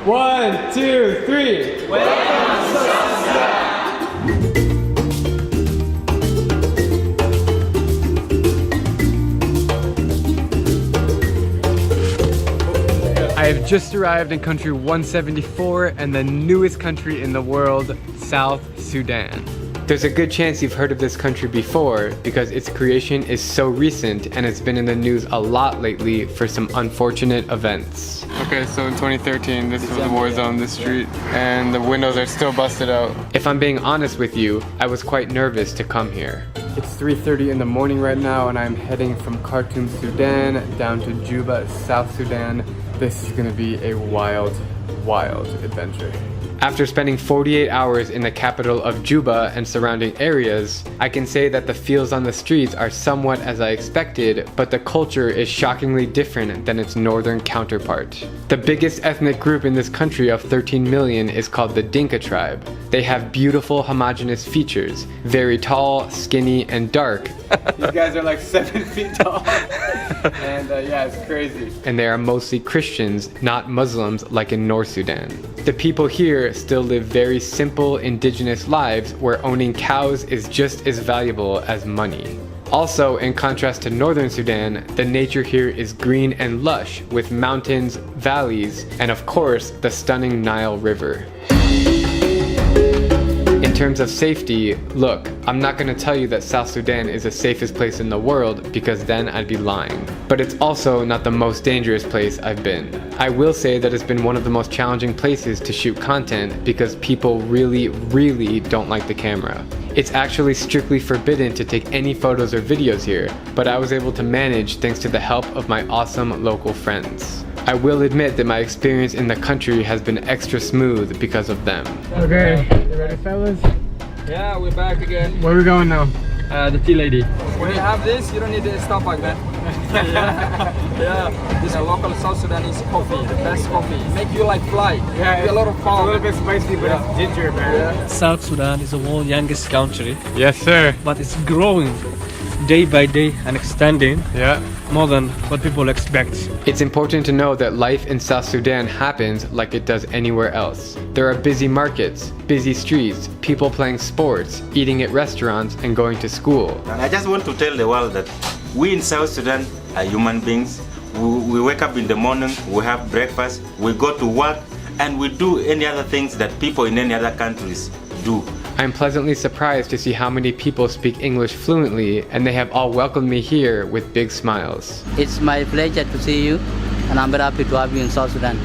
1, 2, 3. Welcome to South Sudan. I have just arrived in country 174 and the newest country in the world, South Sudan. There's a good chance you've heard of this country before because its creation is so recent and it's been in the news a lot lately for some unfortunate events. Okay, so in 2013, this was the war zone, this street, and the windows are still busted out. If I'm being honest with you, I was quite nervous to come here. It's 3:30 in the morning right now and I'm heading from Khartoum, Sudan down to Juba, South Sudan. This is gonna be a wild, wild adventure. After spending 48 hours in the capital of Juba and surrounding areas, I can say that the feels on the streets are somewhat as I expected, but the culture is shockingly different than its northern counterpart. The biggest ethnic group in this country of 13 million is called the Dinka tribe. They have beautiful homogeneous features, very tall, skinny, and dark. These guys are like 7 feet tall. And yeah, it's crazy. And they are mostly Christians, not Muslims like in North Sudan. The people here still live very simple indigenous lives where owning cows is just as valuable as money. Also, in contrast to northern Sudan, the nature here is green and lush with mountains, valleys, and of course, the stunning Nile River. In terms of safety, look, I'm not going to tell you that South Sudan is the safest place in the world because then I'd be lying. But it's also not the most dangerous place I've been. I will say that it's been one of the most challenging places to shoot content because people really don't like the camera. It's actually strictly forbidden to take any photos or videos here, but I was able to manage thanks to the help of my awesome local friends. I will admit that my experience in the country has been extra smooth because of them. Okay, you ready fellas? Yeah, we're back again. Where are we going now? The tea lady. When you have this, you don't need to stop like that. Yeah. This is local South Sudanese coffee, the best coffee. Make you like fly. Yeah, a lot of power. A little bit spicy, but it's ginger, man. Yeah. South Sudan is the world's youngest country. Yes, sir. But it's growing day by day and extending. Yeah. More than what people expect. It's important to know that life in South Sudan happens like it does anywhere else. There are busy markets, busy streets, people playing sports, eating at restaurants, and going to school. And I just want to tell the world that we in South Sudan are human beings. We wake up in the morning, we have breakfast, we go to work, and we do any other things that people in any other countries do. I'm pleasantly surprised to see how many people speak English fluently, and they have all welcomed me here with big smiles. It's my pleasure to see you, and I'm very happy to have you in South Sudan.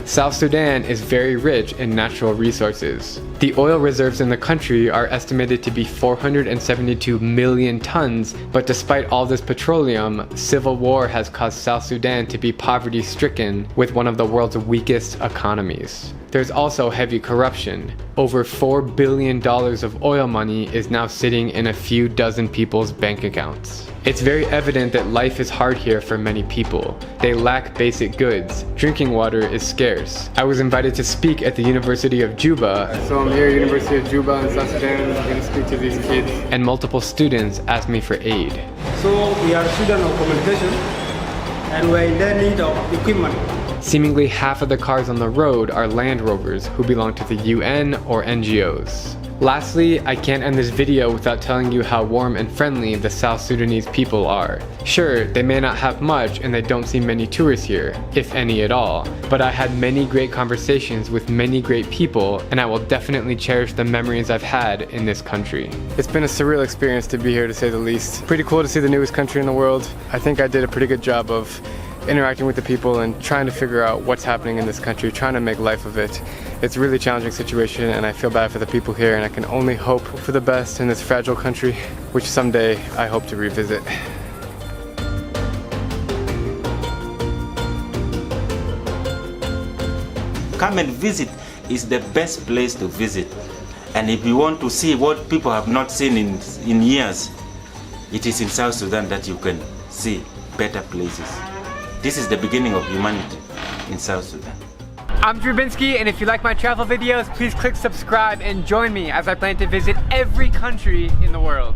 South Sudan is very rich in natural resources. The oil reserves in the country are estimated to be 472 million tons, but despite all this petroleum, civil war has caused South Sudan to be poverty-stricken with one of the world's weakest economies. There's also heavy corruption. Over $4 billion of oil money is now sitting in a few dozen people's bank accounts. It's very evident that life is hard here for many people. They lack basic goods. Drinking water is scarce. I was invited to speak at the University of Juba. So I'm here at University of Juba in South Sudan. I'm going to speak to these kids. And multiple students asked me for aid. So we are students of communication and we're in the need of equipment. Seemingly half of the cars on the road are Land Rovers who belong to the UN or NGOs. Lastly, I can't end this video without telling you how warm and friendly the South Sudanese people are. Sure, they may not have much and they don't see many tourists here, if any at all, but I had many great conversations with many great people and I will definitely cherish the memories I've had in this country. It's been a surreal experience to be here, to say the least. Pretty cool to see the newest country in the world. I think I did a pretty good job of interacting with the people and trying to figure out what's happening in this country, trying to make life of it. It's a really challenging situation and I feel bad for the people here, and I can only hope for the best in this fragile country, which someday I hope to revisit. Come and visit. It's the best place to visit. And if you want to see what people have not seen in years, it is in South Sudan that you can see better places. This is the beginning of humanity in South Sudan. I'm Drabinsky, and if you like my travel videos, please click subscribe and join me as I plan to visit every country in the world.